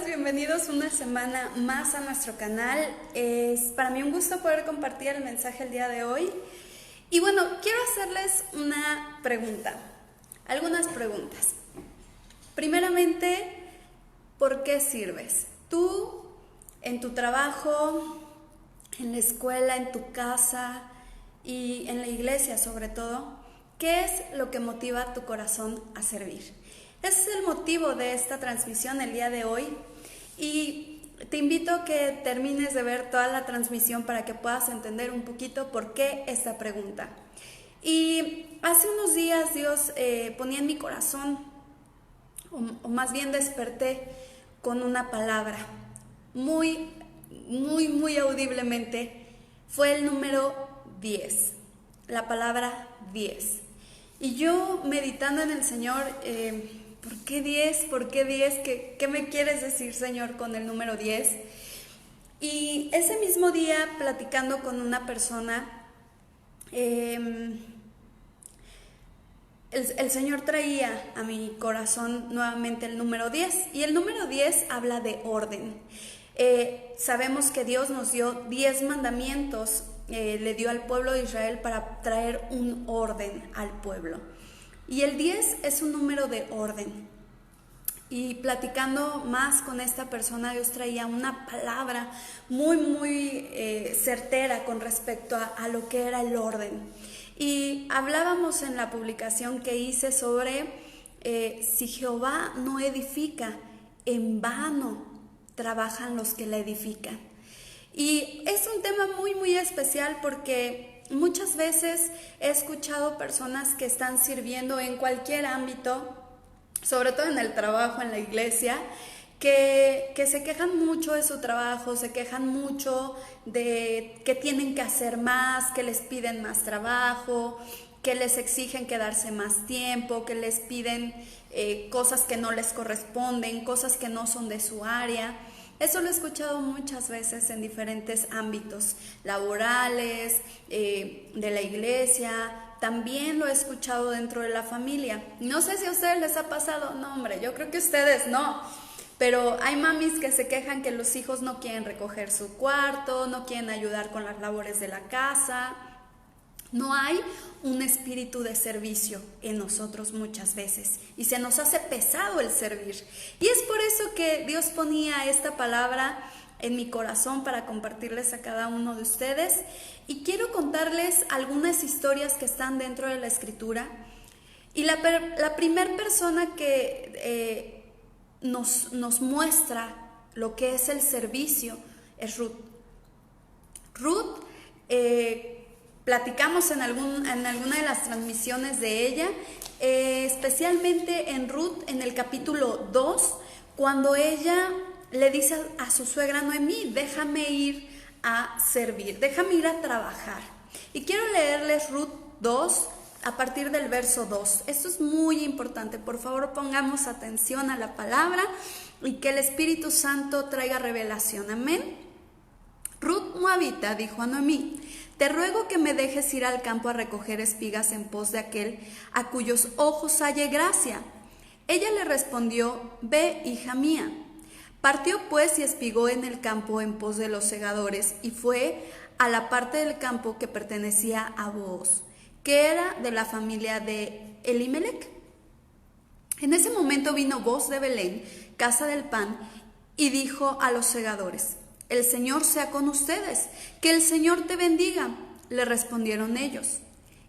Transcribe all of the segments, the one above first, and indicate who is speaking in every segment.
Speaker 1: días, bienvenidos una semana más a nuestro canal. Es para mí un gusto poder compartir el mensaje el día de hoy. Y bueno, quiero hacerles una pregunta, algunas preguntas. Primeramente, ¿por qué sirves? Tú, en tu trabajo, en la escuela, en tu casa y en la iglesia sobre todo, ¿qué es lo que motiva tu corazón a servir? Ese es el motivo de esta transmisión el día de hoy y te invito a que termines de ver toda la transmisión para que puedas entender un poquito por qué esta pregunta. Y hace unos días Dios ponía en mi corazón, o más bien desperté con una palabra muy audiblemente. Fue el número 10, la palabra 10. Y yo meditando en el Señor, ¿por qué 10? ¿Por qué 10? ¿Qué me quieres decir, Señor, con el número 10? Y ese mismo día, platicando con una persona, el Señor traía a mi corazón nuevamente el número 10. Y el número 10 habla de orden. Sabemos que Dios nos dio 10 mandamientos, le dio al pueblo de Israel para traer un orden al pueblo. Y el 10 es un número de orden. Y platicando más con esta persona, Dios traía una palabra muy certera con respecto a lo que era el orden. Y hablábamos en la publicación que hice sobre si Jehová no edifica, en vano trabajan los que la edifican. Y es un tema muy especial porque muchas veces he escuchado personas que están sirviendo en cualquier ámbito, sobre todo en el trabajo, en la iglesia, que se quejan mucho de su trabajo, se quejan mucho de que tienen que hacer más, que les piden más trabajo, que les exigen quedarse más tiempo, que les piden cosas que no les corresponden, cosas que no son de su área. Eso lo he escuchado muchas veces en diferentes ámbitos laborales, de la iglesia. También lo he escuchado dentro de la familia. No sé si a ustedes les ha pasado. No, hombre, yo creo que ustedes no. Pero hay mamis que se quejan que los hijos no quieren recoger su cuarto, no quieren ayudar con las labores de la casa. No hay un espíritu de servicio en nosotros muchas veces y se nos hace pesado el servir. Y es por eso que Dios ponía esta palabra en mi corazón para compartirles a cada uno de ustedes. Y quiero contarles algunas historias que están dentro de la Escritura. Y la primera persona que nos muestra lo que es el servicio es Ruth. Ruth, platicamos en alguna de las transmisiones de ella, especialmente en Ruth, en el capítulo 2, cuando ella le dice a su suegra Noemí: déjame ir a servir, déjame ir a trabajar. Y quiero leerles Ruth 2 a partir del verso 2. Esto es muy importante, por favor pongamos atención a la palabra y que el Espíritu Santo traiga revelación, amén. Ruth Moabita dijo a Noemí: te ruego que me dejes ir al campo a recoger espigas en pos de aquel a cuyos ojos halle gracia. Ella le respondió: ve, hija mía. Partió pues y espigó en el campo en pos de los segadores y fue a la parte del campo que pertenecía a Booz, que era de la familia de Elimelech. En ese momento vino Booz de Belén, casa del pan, y dijo a los segadores: el Señor sea con ustedes, que el Señor te bendiga. Le respondieron ellos.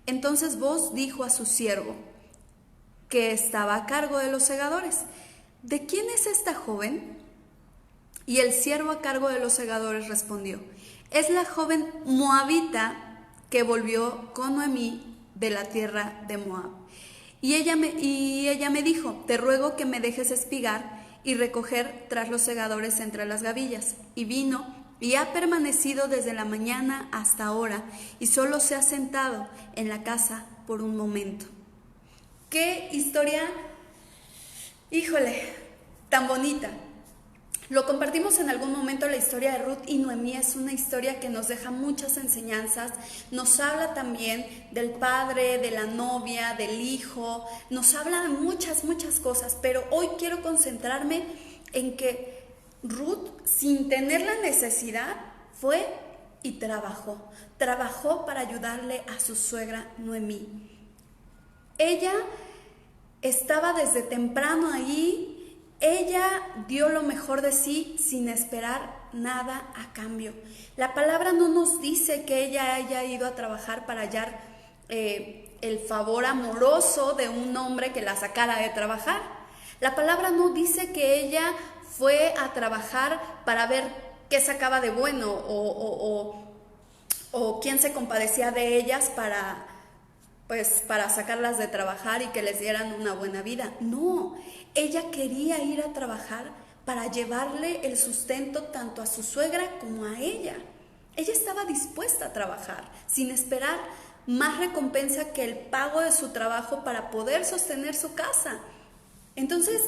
Speaker 1: Entonces Booz dijo a su siervo, que estaba a cargo de los segadores: ¿de quién es esta joven? Y el siervo a cargo de los segadores respondió: es la joven moabita que volvió con Noemí de la tierra de Moab. Y ella me dijo: te ruego que me dejes espigar y recoger tras los segadores entre las gavillas. Y vino y ha permanecido desde la mañana hasta ahora, y solo se ha sentado en la casa por un momento. Qué historia, híjole, tan bonita. Lo compartimos en algún momento, la historia de Ruth y Noemí es una historia que nos deja muchas enseñanzas, nos habla también del padre, de la novia, del hijo, nos habla de muchas cosas, pero hoy quiero concentrarme en que Ruth, sin tener la necesidad, fue y trabajó para ayudarle a su suegra Noemí. Ella estaba desde temprano ahí, ella dio lo mejor de sí sin esperar nada a cambio. La palabra no nos dice que ella haya ido a trabajar para hallar el favor amoroso de un hombre que la sacara de trabajar. La palabra no dice que ella fue a trabajar para ver qué sacaba de bueno o quién se compadecía de ellas para sacarlas de trabajar y que les dieran una buena vida. No, ella quería ir a trabajar para llevarle el sustento tanto a su suegra como a ella. Ella estaba dispuesta a trabajar sin esperar más recompensa que el pago de su trabajo para poder sostener su casa. Entonces,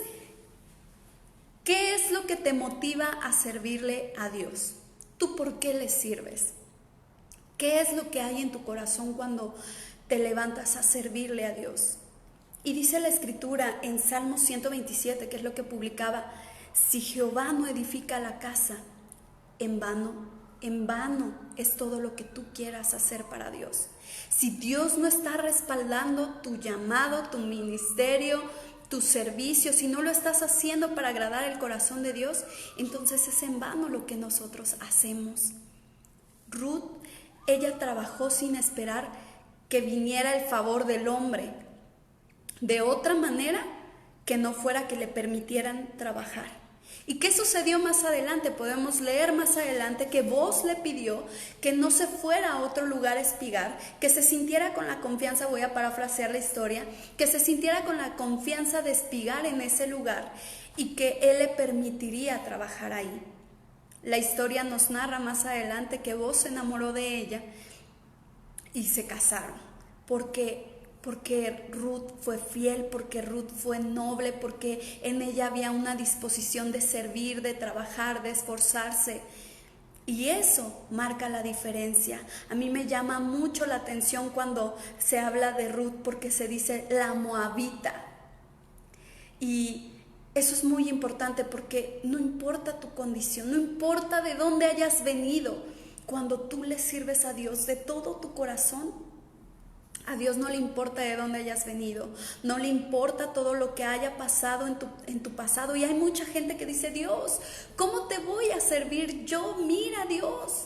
Speaker 1: ¿qué es lo que te motiva a servirle a Dios? ¿Tú por qué le sirves? ¿Qué es lo que hay en tu corazón cuando te levantas a servirle a Dios? Y dice la Escritura en Salmo 127, que es lo que publicaba: si Jehová no edifica la casa, en vano es todo lo que tú quieras hacer para Dios. Si Dios no está respaldando tu llamado, tu ministerio, tu servicio, si no lo estás haciendo para agradar el corazón de Dios, entonces es en vano lo que nosotros hacemos. Ruth, ella trabajó sin esperar que viniera el favor del hombre, de otra manera que no fuera que le permitieran trabajar. ¿Y qué sucedió más adelante? Podemos leer más adelante que Booz le pidió que no se fuera a otro lugar a espigar, que se sintiera con la confianza, voy a parafrasear la historia, que se sintiera con la confianza de espigar en ese lugar y que él le permitiría trabajar ahí. La historia nos narra más adelante que Booz se enamoró de ella y se casaron, porque Ruth fue fiel, porque Ruth fue noble, porque en ella había una disposición de servir, de trabajar, de esforzarse. Y eso marca la diferencia. A mí me llama mucho la atención cuando se habla de Ruth, porque se dice la moabita. Y eso es muy importante, porque no importa tu condición, no importa de dónde hayas venido, cuando tú le sirves a Dios de todo tu corazón, a Dios no le importa de dónde hayas venido, no le importa todo lo que haya pasado en tu pasado. Y hay mucha gente que dice: Dios, ¿cómo te voy a servir yo? Mira, Dios,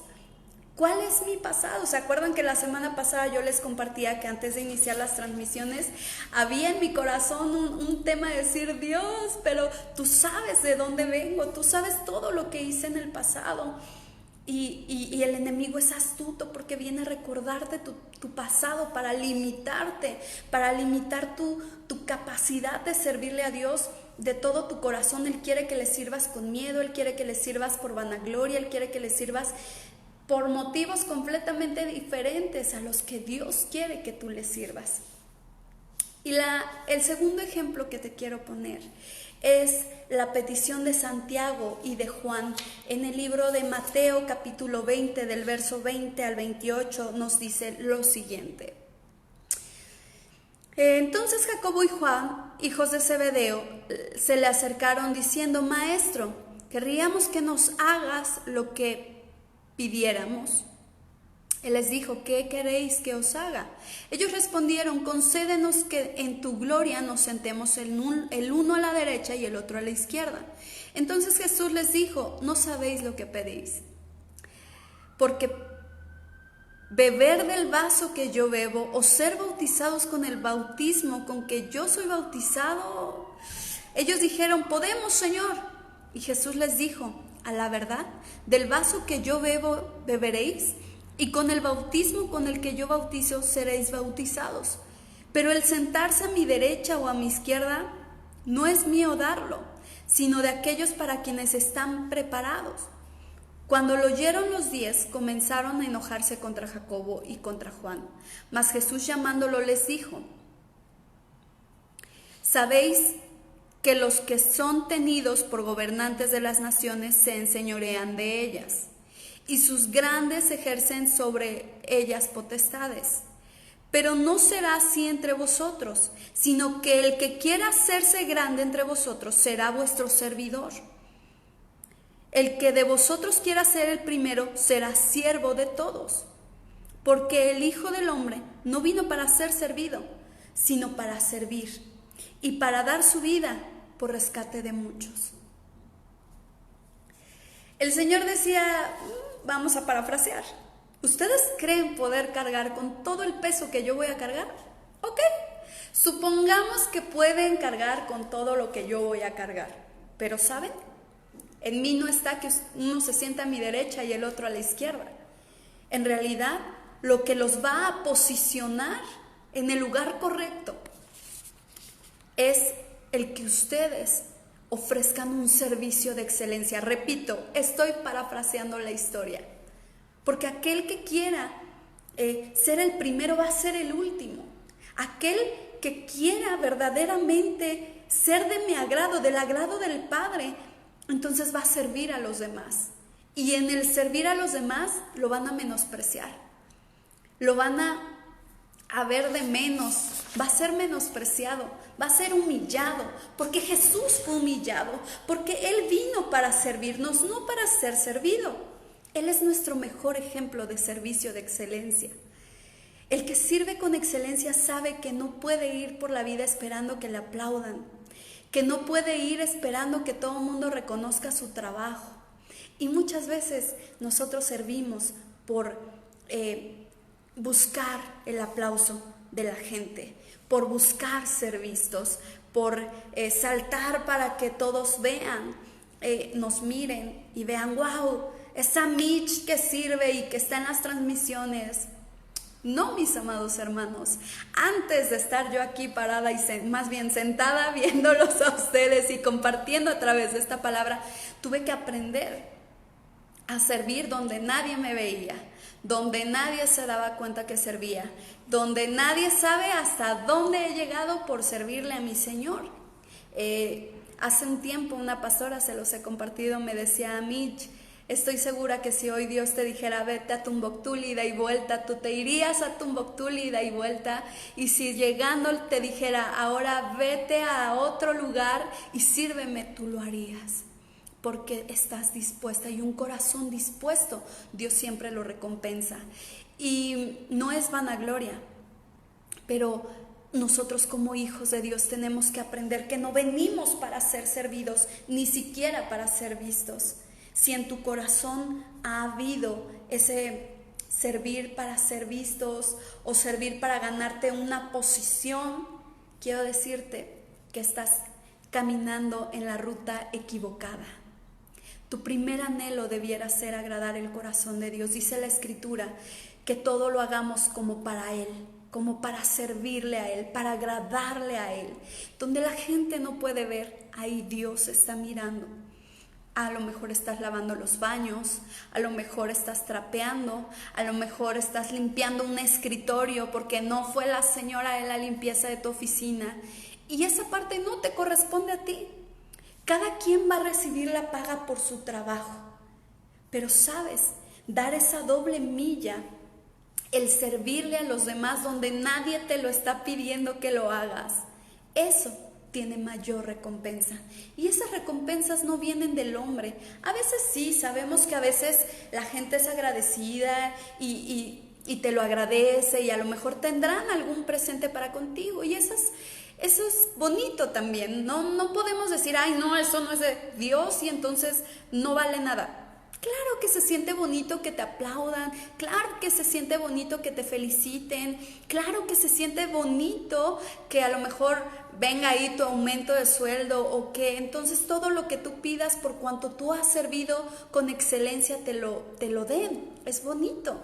Speaker 1: ¿cuál es mi pasado? ¿Se acuerdan que la semana pasada yo les compartía que antes de iniciar las transmisiones había en mi corazón un tema de decir: Dios, pero tú sabes de dónde vengo, tú sabes todo lo que hice en el pasado? Y el enemigo es astuto porque viene a recordarte tu pasado para limitarte, para limitar tu capacidad de servirle a Dios de todo tu corazón. Él quiere que le sirvas con miedo, Él quiere que le sirvas por vanagloria, Él quiere que le sirvas por motivos completamente diferentes a los que Dios quiere que tú le sirvas. Y el segundo ejemplo que te quiero poner es la petición de Santiago y de Juan. En el libro de Mateo capítulo 20, del verso 20 al 28, nos dice lo siguiente: entonces Jacobo y Juan, hijos de Zebedeo, se le acercaron diciendo: Maestro, querríamos que nos hagas lo que pidiéramos. Él les dijo: ¿qué queréis que os haga? Ellos respondieron: concédenos que en tu gloria nos sentemos el uno a la derecha y el otro a la izquierda. Entonces Jesús les dijo: no sabéis lo que pedís, porque beber del vaso que yo bebo o ser bautizados con el bautismo con que yo soy bautizado. Ellos dijeron: podemos, Señor. Y Jesús les dijo: a la verdad, del vaso que yo bebo beberéis, y con el bautismo con el que yo bautizo seréis bautizados. Pero el sentarse a mi derecha o a mi izquierda no es mío darlo, sino de aquellos para quienes están preparados. Cuando lo oyeron los 10, comenzaron a enojarse contra Jacobo y contra Juan. Mas Jesús, llamándolo, les dijo: ¿sabéis que los que son tenidos por gobernantes de las naciones se enseñorean de ellas, y sus grandes ejercen sobre ellas potestades? Pero no será así entre vosotros, sino que el que quiera hacerse grande entre vosotros será vuestro servidor. El que de vosotros quiera ser el primero será siervo de todos, porque el Hijo del Hombre no vino para ser servido, sino para servir y para dar su vida por rescate de muchos. El Señor decía, vamos a parafrasear, ¿ustedes creen poder cargar con todo el peso que yo voy a cargar? Ok, supongamos que pueden cargar con todo lo que yo voy a cargar, pero ¿saben? En mí no está que uno se sienta a mi derecha y el otro a la izquierda. En realidad, lo que los va a posicionar en el lugar correcto es el que ustedes ofrezcan un servicio de excelencia. Repito, estoy parafraseando la historia, porque aquel que quiera ser el primero va a ser el último. Aquel que quiera verdaderamente ser de mi agrado, del agrado del Padre, entonces va a servir a los demás. Y en el servir a los demás lo van a menospreciar, lo van a ver de menos, va a ser menospreciado, va a ser humillado, porque Jesús fue humillado, porque Él vino para servirnos, no para ser servido. Él es nuestro mejor ejemplo de servicio de excelencia. El que sirve con excelencia sabe que no puede ir por la vida esperando que le aplaudan, que no puede ir esperando que todo el mundo reconozca su trabajo. Y muchas veces nosotros servimos por buscar el aplauso de la gente, por buscar ser vistos, por saltar para que todos vean, nos miren y vean, wow, esa Mitch que sirve y que está en las transmisiones. No, mis amados hermanos, antes de estar yo aquí parada y más bien sentada viéndolos a ustedes y compartiendo a través de esta palabra, tuve que aprender a servir donde nadie me veía, donde nadie se daba cuenta que servía, donde nadie sabe hasta dónde he llegado por servirle a mi Señor. Hace un tiempo una pastora, se los he compartido, me decía a Mitch, estoy segura que si hoy Dios te dijera vete a Tombuctú, ida y vuelta, tú te irías a Tombuctú, ida y vuelta, y si llegando te dijera ahora vete a otro lugar y sírveme, tú lo harías, porque estás dispuesta, y un corazón dispuesto Dios siempre lo recompensa. Y no es vanagloria, pero nosotros como hijos de Dios tenemos que aprender que no venimos para ser servidos, ni siquiera para ser vistos. Si en tu corazón ha habido ese servir para ser vistos o servir para ganarte una posición, quiero decirte que estás caminando en la ruta equivocada. Tu primer anhelo debiera ser agradar el corazón de Dios. Dice la Escritura que todo lo hagamos como para Él, como para servirle a Él, para agradarle a Él. Donde la gente no puede ver, ahí Dios está mirando. A lo mejor estás lavando los baños, a lo mejor estás trapeando, a lo mejor estás limpiando un escritorio porque no fue la señora de la limpieza de tu oficina. Y esa parte no te corresponde a ti. Cada quien va a recibir la paga por su trabajo. Pero sabes, dar esa doble milla, el servirle a los demás donde nadie te lo está pidiendo que lo hagas, eso tiene mayor recompensa. Y esas recompensas no vienen del hombre. A veces sí, sabemos que a veces la gente es agradecida y te lo agradece y a lo mejor tendrán algún presente para contigo. Y eso es bonito también. No podemos decir, ay no, eso no es de Dios y entonces no vale nada. Claro que se siente bonito que te aplaudan, claro que se siente bonito que te feliciten, claro que se siente bonito que a lo mejor venga ahí tu aumento de sueldo o que entonces todo lo que tú pidas por cuanto tú has servido con excelencia te lo den. Es bonito.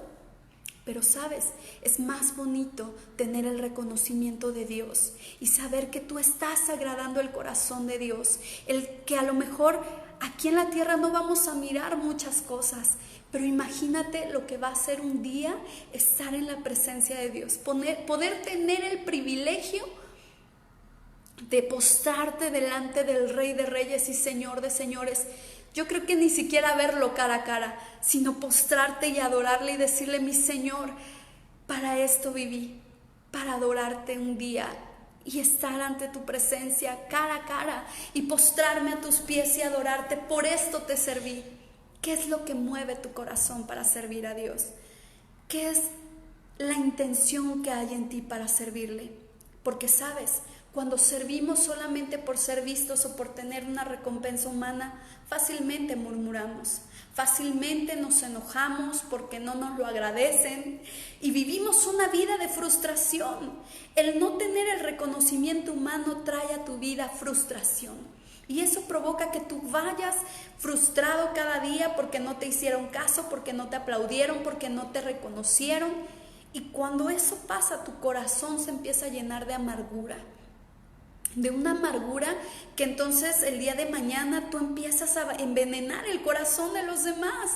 Speaker 1: Pero sabes, es más bonito tener el reconocimiento de Dios y saber que tú estás agradando el corazón de Dios. El que a lo mejor aquí en la tierra no vamos a mirar muchas cosas, pero imagínate lo que va a ser un día estar en la presencia de Dios, poder tener el privilegio de postrarte delante del Rey de Reyes y Señor de Señores. Yo creo que ni siquiera verlo cara a cara, sino postrarte y adorarle y decirle, mi Señor, para esto viví, para adorarte un día y estar ante tu presencia cara a cara y postrarme a tus pies y adorarte. Por esto te serví. ¿Qué es lo que mueve tu corazón para servir a Dios? ¿Qué es la intención que hay en ti para servirle? Porque sabes, cuando servimos solamente por ser vistos o por tener una recompensa humana, fácilmente murmuramos, fácilmente nos enojamos porque no nos lo agradecen y vivimos una vida de frustración. El no tener el reconocimiento humano trae a tu vida frustración. Y eso provoca que tú vayas frustrado cada día porque no te hicieron caso, porque no te aplaudieron, porque no te reconocieron. Y cuando eso pasa, tu corazón se empieza a llenar de amargura. De una amargura que entonces el día de mañana tú empiezas a envenenar el corazón de los demás.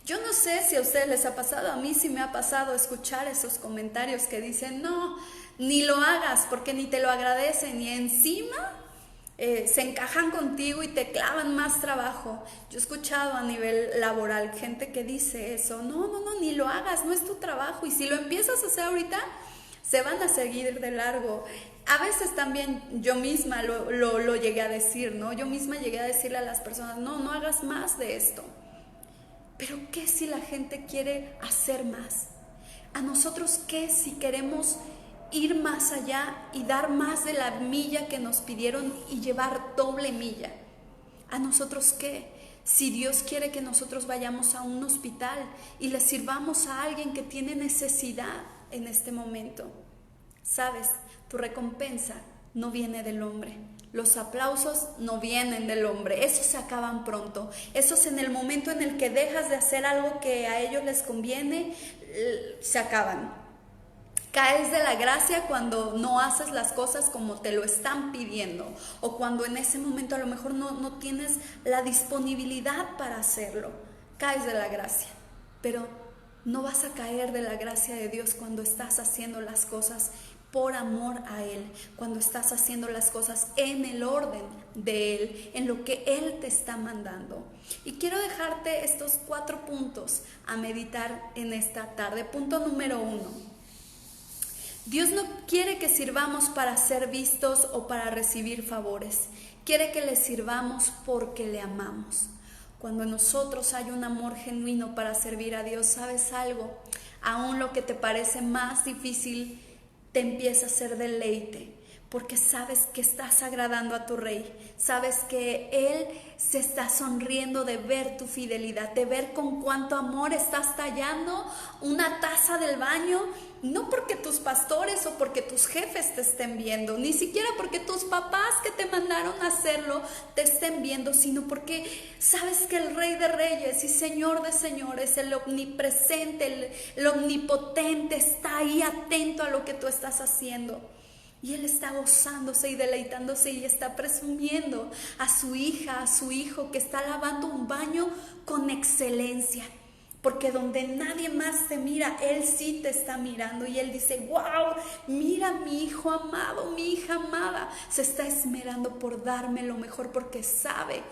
Speaker 1: Yo no sé si a ustedes les ha pasado, a mí sí me ha pasado escuchar esos comentarios que dicen, no, ni lo hagas porque ni te lo agradecen y encima se encajan contigo y te clavan más trabajo. Yo he escuchado a nivel laboral gente que dice eso, no, ni lo hagas, no es tu trabajo y si lo empiezas a hacer ahorita, se van a seguir de largo. A veces también yo misma lo llegué a decir, ¿no? Yo misma llegué a decirle a las personas, no hagas más de esto. Pero ¿qué si la gente quiere hacer más? ¿A nosotros qué si queremos ir más allá y dar más de la milla que nos pidieron y llevar doble milla? ¿A nosotros qué? Si Dios quiere que nosotros vayamos a un hospital y le sirvamos a alguien que tiene necesidad en este momento. Sabes, tu recompensa no viene del hombre. Los aplausos no vienen del hombre. Esos se acaban pronto. Esos en el momento en el que dejas de hacer algo que a ellos les conviene, se acaban. Caes de la gracia cuando no haces las cosas como te lo están pidiendo o cuando en ese momento a lo mejor no tienes la disponibilidad para hacerlo. Caes de la gracia, pero no vas a caer de la gracia de Dios cuando estás haciendo las cosas por amor a Él, cuando estás haciendo las cosas en el orden de Él, en lo que Él te está mandando. Y quiero dejarte estos 4 puntos a meditar en esta tarde. Punto número 1. Dios no quiere que sirvamos para ser vistos o para recibir favores. Quiere que le sirvamos porque le amamos. Cuando en nosotros hay un amor genuino para servir a Dios, ¿sabes algo? Aún lo que te parece más difícil te empieza a ser deleite, porque sabes que estás agradando a tu Rey, sabes que Él se está sonriendo de ver tu fidelidad, de ver con cuánto amor estás tallando una taza del baño, no porque tus pastores o porque tus jefes te estén viendo, ni siquiera porque tus papás que te mandaron a hacerlo te estén viendo, sino porque sabes que el Rey de Reyes y Señor de Señores, el omnipresente, el omnipotente, está ahí atento a lo que tú estás haciendo. Y Él está gozándose y deleitándose y está presumiendo a su hija, a su hijo que está lavando un baño con excelencia. Porque donde nadie más te mira, Él sí te está mirando. Y Él dice, wow, mira mi hijo amado, mi hija amada. Se está esmerando por darme lo mejor porque sabe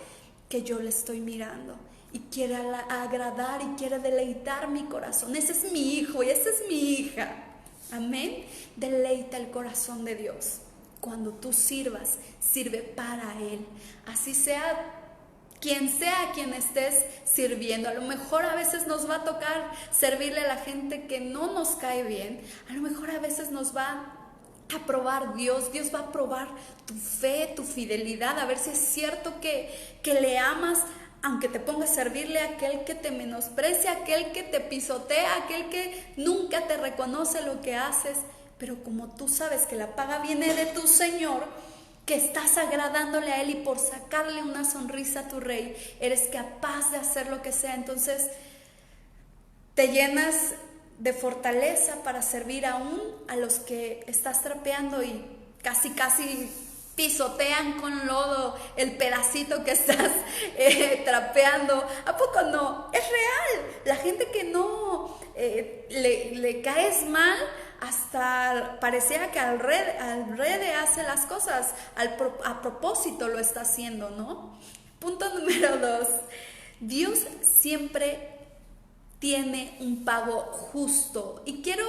Speaker 1: que yo le estoy mirando. Y quiere agradar y quiere deleitar mi corazón. Ese es mi hijo y esa es mi hija. Amén. Deleita el corazón de Dios. Cuando tú sirvas, sirve para Él. Así sea a quien estés sirviendo. A lo mejor a veces nos va a tocar servirle a la gente que no nos cae bien. A lo mejor a veces nos va a probar Dios. Dios va a probar tu fe, tu fidelidad, a ver si es cierto que le amas, aunque te pongas a servirle a aquel que te menosprecia, aquel que te pisotea, aquel que nunca te reconoce lo que haces. Pero como tú sabes que la paga viene de tu Señor, que estás agradándole a Él y por sacarle una sonrisa a tu Rey, eres capaz de hacer lo que sea. Entonces te llenas de fortaleza para servir aún a los que estás trapeando y casi pisotean con lodo el pedacito que estás trapeando. ¿A poco no? Es real. La gente que no le caes mal, hasta parecía que al revés hace las cosas, a propósito lo está haciendo, ¿no? Punto número 2. Dios siempre tiene un pago justo. Y quiero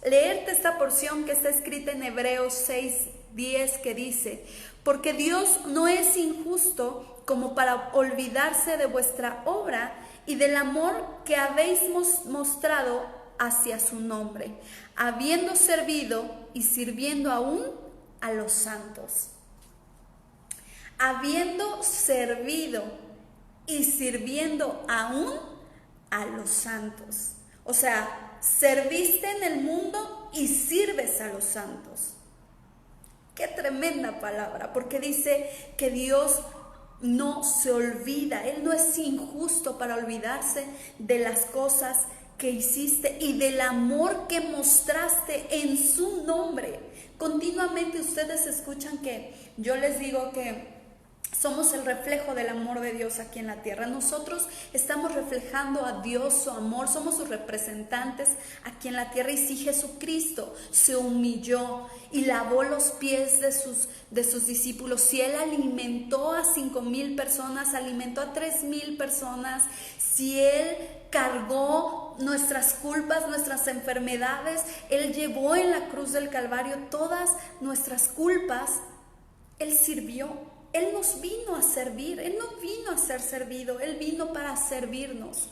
Speaker 1: leerte esta porción que está escrita en Hebreos 6, 10 que dice: porque Dios no es injusto como para olvidarse de vuestra obra y del amor que habéis mostrado hacia su nombre, habiendo servido y sirviendo aún a los santos. Habiendo servido y sirviendo aún a los santos. O sea, serviste en el mundo y sirves a los santos. Qué tremenda palabra, porque dice que Dios no se olvida. Él no es injusto para olvidarse de las cosas que hiciste y del amor que mostraste en su nombre. Continuamente ustedes escuchan que yo les digo que somos el reflejo del amor de Dios aquí en la tierra. Nosotros estamos reflejando a Dios, su amor, somos sus representantes aquí en la tierra. Y si Jesucristo se humilló y lavó los pies de sus discípulos, si Él alimentó a 5,000 personas, alimentó a 3,000 personas, si Él cargó nuestras culpas, nuestras enfermedades, Él llevó en la cruz del Calvario todas nuestras culpas, Él sirvió. Él nos vino a servir, Él no vino a ser servido, Él vino para servirnos.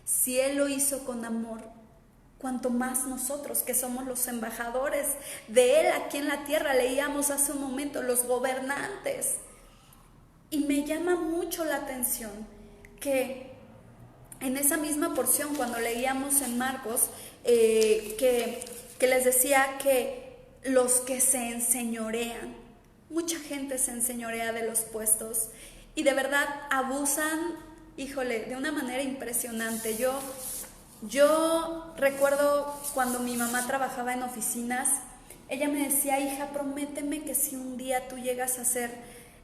Speaker 1: Si Él lo hizo con amor, cuanto más nosotros que somos los embajadores de Él aquí en la tierra. Leíamos hace un momento los gobernantes. Y me llama mucho la atención que en esa misma porción, cuando leíamos en Marcos, que les decía que los que se enseñorean, mucha gente se enseñorea de los puestos y de verdad abusan, híjole, de una manera impresionante. Yo recuerdo cuando mi mamá trabajaba en oficinas, ella me decía: hija, prométeme que si un día tú llegas a ser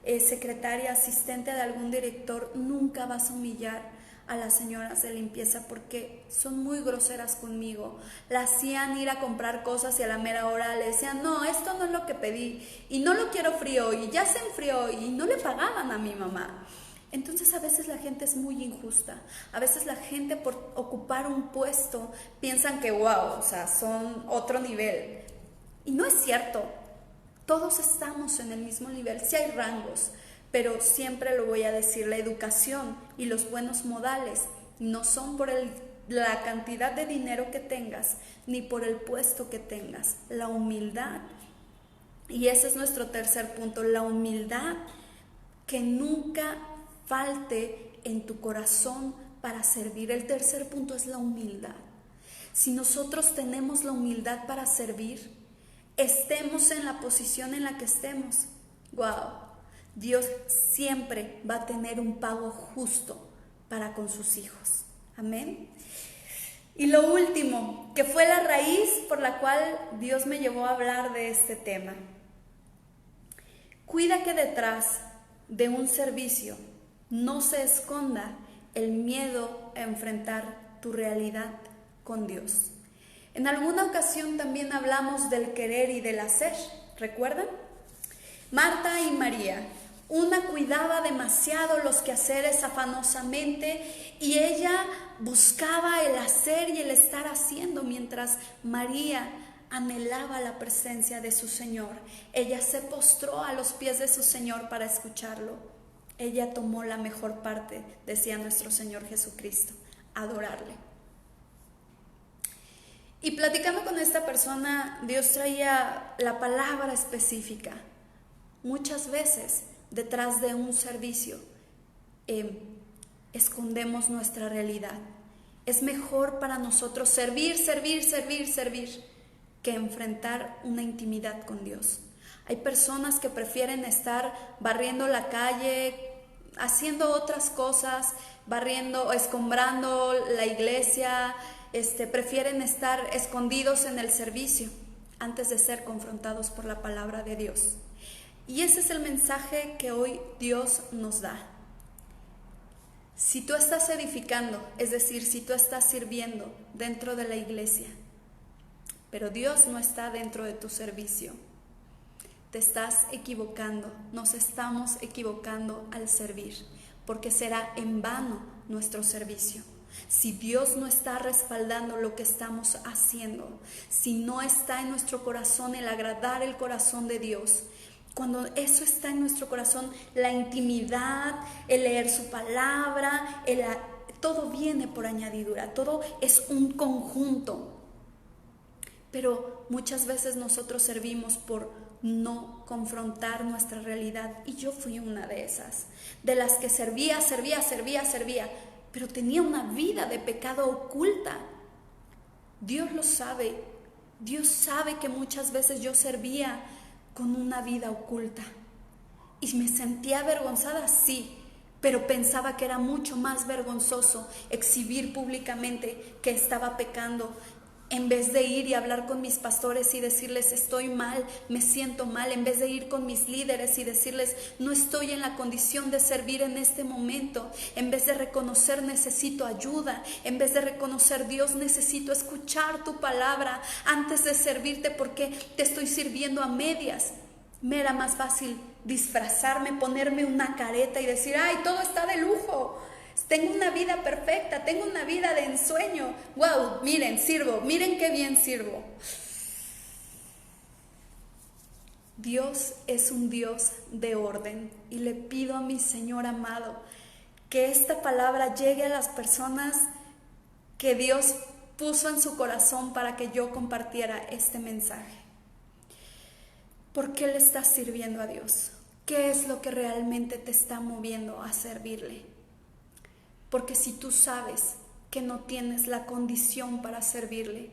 Speaker 1: secretaria, asistente de algún director, nunca vas a humillar a las señoras de limpieza porque son muy groseras conmigo. La hacían ir a comprar cosas y a la mera hora le decían: no, esto no es lo que pedí y no lo quiero frío, y ya se enfrió, y no le pagaban a mi mamá. Entonces a veces la gente es muy injusta. A veces la gente, por ocupar un puesto, piensan que wow, o sea, son otro nivel. Y no es cierto. Todos estamos en el mismo nivel. Sí hay rangos, pero siempre lo voy a decir: la educación y los buenos modales no son por la cantidad de dinero que tengas, ni por el puesto que tengas. La humildad. Y ese es nuestro tercer punto, la humildad, que nunca falte en tu corazón para servir. El tercer punto es la humildad. Si nosotros tenemos la humildad para servir, estemos en la posición en la que estemos, wow, Dios siempre va a tener un pago justo para con sus hijos. Amén. Y lo último, que fue la raíz por la cual Dios me llevó a hablar de este tema. Cuida que detrás de un servicio no se esconda el miedo a enfrentar tu realidad con Dios. En alguna ocasión también hablamos del querer y del hacer, ¿recuerdan? Marta y María. Una cuidaba demasiado los quehaceres afanosamente y ella buscaba el hacer y el estar haciendo, mientras María anhelaba la presencia de su Señor. Ella se postró a los pies de su Señor para escucharlo. Ella tomó la mejor parte, decía nuestro Señor Jesucristo, adorarle. Y platicando con esta persona, Dios traía la palabra específica. Muchas veces detrás de un servicio escondemos nuestra realidad. Es mejor para nosotros servir que enfrentar una intimidad con Dios. Hay personas que prefieren estar barriendo la calle, haciendo otras cosas, barriendo, escombrando la iglesia, prefieren estar escondidos en el servicio antes de ser confrontados por la palabra de Dios. Y ese es el mensaje que hoy Dios nos da. Si tú estás edificando, es decir, si tú estás sirviendo dentro de la iglesia, pero Dios no está dentro de tu servicio, te estás equivocando, nos estamos equivocando al servir, porque será en vano nuestro servicio. Si Dios no está respaldando lo que estamos haciendo, si no está en nuestro corazón el agradar el corazón de Dios, Cuando eso está en nuestro corazón, la intimidad, el leer su palabra, todo viene por añadidura, todo es un conjunto. Pero muchas veces nosotros servimos por no confrontar nuestra realidad. Y yo fui una de esas, de las que servía, pero tenía una vida de pecado oculta. Dios lo sabe. Dios sabe que muchas veces yo servía con una vida oculta. Y me sentía avergonzada, sí, pero pensaba que era mucho más vergonzoso exhibir públicamente que estaba pecando, en vez de ir y hablar con mis pastores y decirles estoy mal, me siento mal, en vez de ir con mis líderes y decirles no estoy en la condición de servir en este momento, en vez de reconocer necesito ayuda, en vez de reconocer Dios necesito escuchar tu palabra antes de servirte porque te estoy sirviendo a medias. Me era más fácil disfrazarme, ponerme una careta y decir ay, todo está de lujo. Tengo una vida perfecta, tengo una vida de ensueño. Wow, miren, sirvo, miren qué bien sirvo. Dios es un Dios de orden y le pido a mi Señor amado que esta palabra llegue a las personas que Dios puso en su corazón para que yo compartiera este mensaje. ¿Por qué le estás sirviendo a Dios? ¿Qué es lo que realmente te está moviendo a servirle? Porque si tú sabes que no tienes la condición para servirle,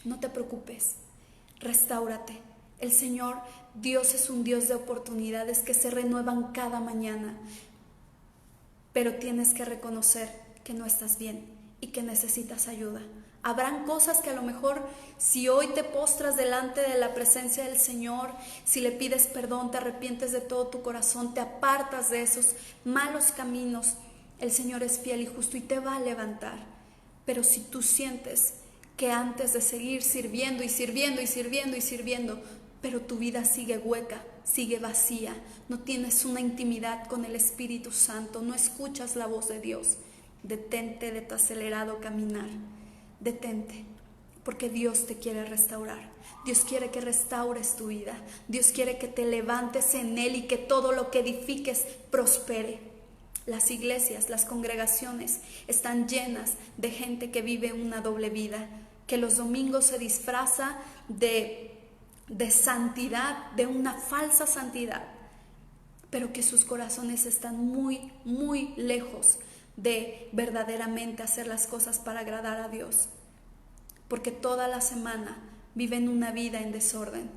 Speaker 1: no te preocupes, restáurate. El Señor, Dios es un Dios de oportunidades que se renuevan cada mañana, pero tienes que reconocer que no estás bien y que necesitas ayuda. Habrán cosas que a lo mejor si hoy te postras delante de la presencia del Señor, si le pides perdón, te arrepientes de todo tu corazón, te apartas de esos malos caminos, el Señor es fiel y justo y te va a levantar. Pero si tú sientes que antes de seguir sirviendo pero tu vida sigue hueca, sigue vacía, no tienes una intimidad con el Espíritu Santo, no escuchas la voz de Dios, detente de tu acelerado caminar, detente, porque Dios te quiere restaurar. Dios quiere que restaures tu vida, Dios quiere que te levantes en Él y que todo lo que edifiques prospere. Las iglesias, las congregaciones están llenas de gente que vive una doble vida, que los domingos se disfraza de santidad, de una falsa santidad, pero que sus corazones están muy, muy lejos de verdaderamente hacer las cosas para agradar a Dios, porque toda la semana viven una vida en desorden.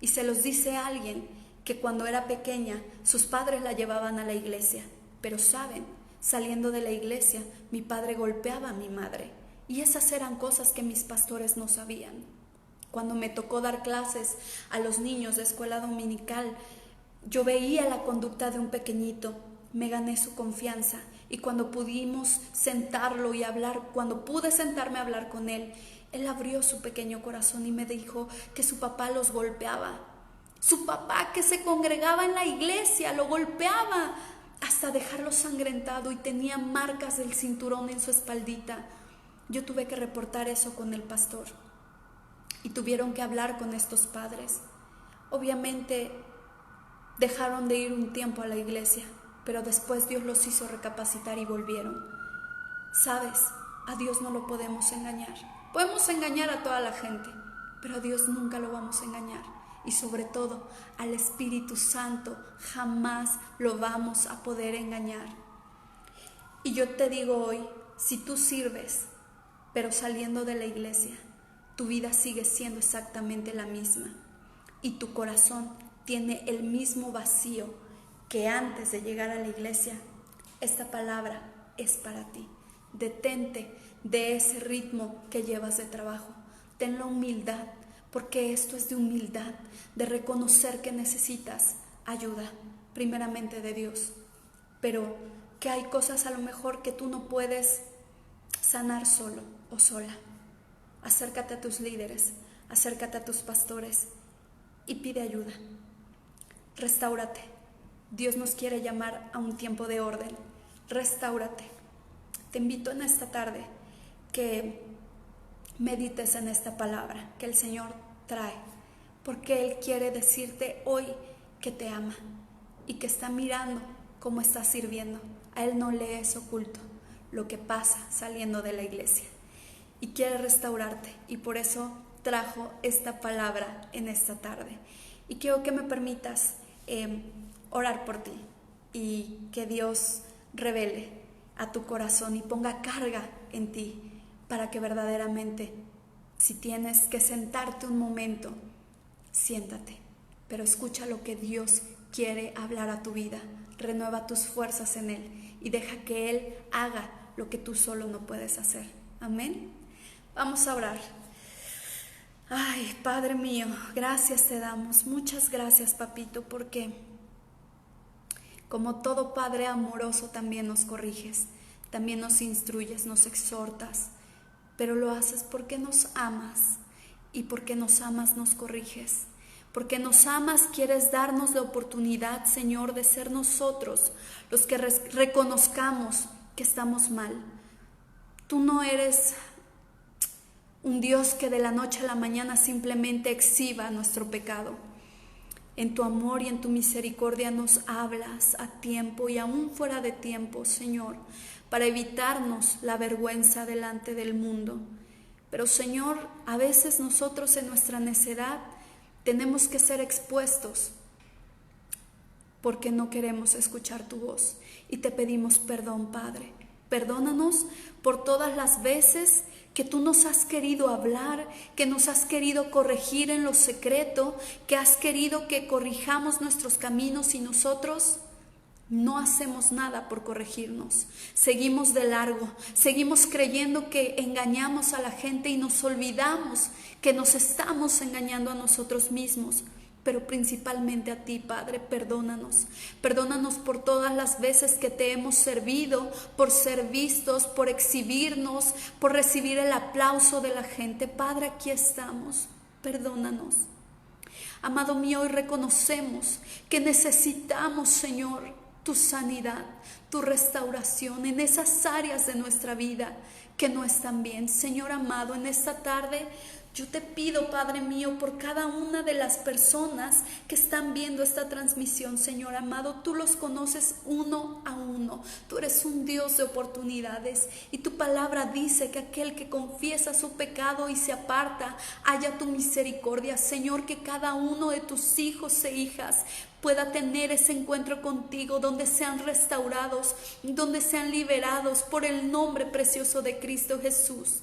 Speaker 1: Y se los dice alguien que cuando era pequeña sus padres la llevaban a la iglesia, pero saben, saliendo de la iglesia mi padre golpeaba a mi madre, y esas eran cosas que mis pastores no sabían. Cuando me tocó dar clases a los niños de escuela dominical, yo veía la conducta de un pequeñito, me gané su confianza, y cuando pudimos sentarlo y hablar, cuando pude sentarme a hablar con él, él abrió su pequeño corazón y me dijo que su papá los golpeaba. Su papá, que se congregaba en la iglesia, lo golpeaba hasta dejarlo sangrentado y tenía marcas del cinturón en su espaldita. Yo tuve que reportar eso con el pastor y tuvieron que hablar con estos padres. Obviamente dejaron de ir un tiempo a la iglesia, pero después Dios los hizo recapacitar y volvieron. ¿Sabes? A Dios no lo podemos engañar. Podemos engañar a toda la gente, pero a Dios nunca lo vamos a engañar. Y sobre todo, al Espíritu Santo jamás lo vamos a poder engañar. Y yo te digo hoy, si tú sirves, pero saliendo de la iglesia, tu vida sigue siendo exactamente la misma y tu corazón tiene el mismo vacío que antes de llegar a la iglesia, esta palabra es para ti. Detente de ese ritmo que llevas de trabajo. Ten la humildad, porque esto es de humildad, de reconocer que necesitas ayuda, primeramente de Dios, pero que hay cosas a lo mejor que tú no puedes sanar solo o sola. Acércate a tus líderes, acércate a tus pastores y pide ayuda. Restáurate. Dios nos quiere llamar a un tiempo de orden. Restáurate. Te invito en esta tarde que medites en esta palabra que el Señor trae, porque Él quiere decirte hoy que te ama y que está mirando cómo estás sirviendo. A Él no le es oculto lo que pasa saliendo de la iglesia y quiere restaurarte, y por eso trajo esta palabra en esta tarde. Y quiero que me permitas orar por ti y que Dios revele a tu corazón y ponga carga en ti para que verdaderamente, si tienes que sentarte un momento, siéntate, pero escucha lo que Dios quiere hablar a tu vida. Renueva tus fuerzas en Él y deja que Él haga lo que tú solo no puedes hacer. Amén. Vamos a orar. Ay, Padre mío, gracias te damos. Muchas gracias, Papito, porque como todo Padre amoroso también nos corriges, también nos instruyes, nos exhortas, pero lo haces porque nos amas, y porque nos amas nos corriges. Porque nos amas, quieres darnos la oportunidad, Señor, de ser nosotros los que reconozcamos que estamos mal. Tú no eres un Dios que de la noche a la mañana simplemente exhiba nuestro pecado. En tu amor y en tu misericordia nos hablas a tiempo y aún fuera de tiempo, Señor, para evitarnos la vergüenza delante del mundo. Pero, Señor, a veces nosotros en nuestra necedad tenemos que ser expuestos porque no queremos escuchar tu voz. Y te pedimos perdón, Padre. Perdónanos por todas las veces que tú nos has querido hablar, que nos has querido corregir en lo secreto, que has querido que corrijamos nuestros caminos y nosotros no hacemos nada por corregirnos. Seguimos de largo, seguimos creyendo que engañamos a la gente y nos olvidamos que nos estamos engañando a nosotros mismos. Pero principalmente a ti, Padre, perdónanos. Perdónanos por todas las veces que te hemos servido, por ser vistos, por exhibirnos, por recibir el aplauso de la gente. Padre, aquí estamos. Perdónanos. Amado mío, hoy reconocemos que necesitamos, Señor, tu sanidad, tu restauración en esas áreas de nuestra vida que no están bien. Señor amado, en esta tarde yo te pido, Padre mío, por cada una de las personas que están viendo esta transmisión, Señor amado, tú los conoces uno a uno. Tú eres un Dios de oportunidades y tu palabra dice que aquel que confiesa su pecado y se aparta, haya tu misericordia. Señor, que cada uno de tus hijos e hijas pueda tener ese encuentro contigo, donde sean restaurados, donde sean liberados por el nombre precioso de Cristo Jesús.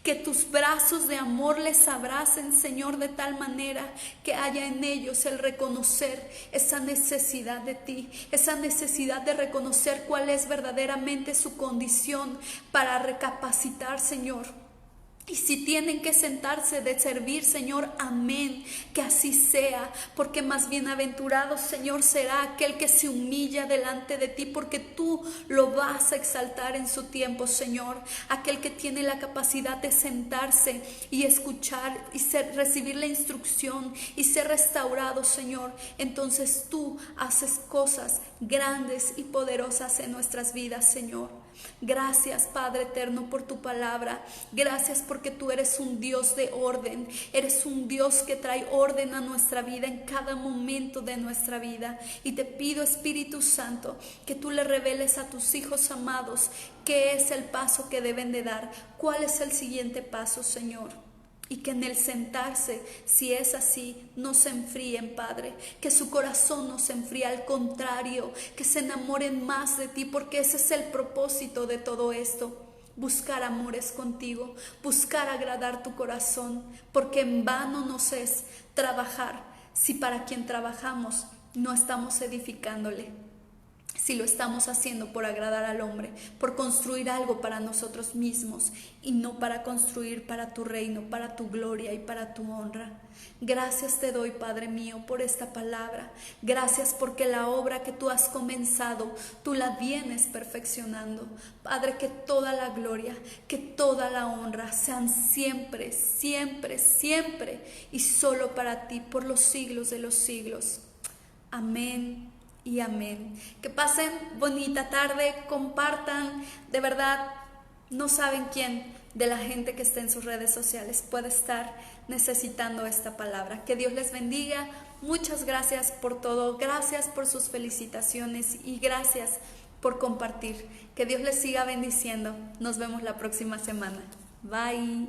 Speaker 1: Que tus brazos de amor les abracen, Señor, de tal manera que haya en ellos el reconocer esa necesidad de ti, esa necesidad de reconocer cuál es verdaderamente su condición para recapacitar, Señor. Y si tienen que sentarse de servir, Señor, amén, que así sea, porque más bienaventurado, Señor, será aquel que se humilla delante de ti, porque tú lo vas a exaltar en su tiempo, Señor. Aquel que tiene la capacidad de sentarse y escuchar y recibir la instrucción y ser restaurado, Señor. Entonces tú haces cosas grandes y poderosas en nuestras vidas, Señor. Gracias, Padre eterno, por tu palabra. Gracias porque tú eres un Dios de orden. Eres un Dios que trae orden a nuestra vida en cada momento de nuestra vida. Y te pido, Espíritu Santo, que tú le reveles a tus hijos amados qué es el paso que deben de dar. ¿Cuál es el siguiente paso, Señor? Y que en el sentarse, si es así, no se enfríen, Padre. Que su corazón no se enfríe, al contrario, que se enamoren más de ti, porque ese es el propósito de todo esto. Buscar amores contigo, buscar agradar tu corazón, porque en vano nos es trabajar si para quien trabajamos no estamos edificándole. Si lo estamos haciendo por agradar al hombre, por construir algo para nosotros mismos y no para construir para tu reino, para tu gloria y para tu honra. Gracias te doy, Padre mío, por esta palabra. Gracias porque la obra que tú has comenzado, tú la vienes perfeccionando. Padre, que toda la gloria, que toda la honra sean siempre, siempre, siempre y solo para ti por los siglos de los siglos. Amén. Y amén. Que pasen bonita tarde, compartan, de verdad, no saben quién de la gente que está en sus redes sociales puede estar necesitando esta palabra. Que Dios les bendiga. Muchas gracias por todo. Gracias por sus felicitaciones y gracias por compartir. Que Dios les siga bendiciendo. Nos vemos la próxima semana. Bye.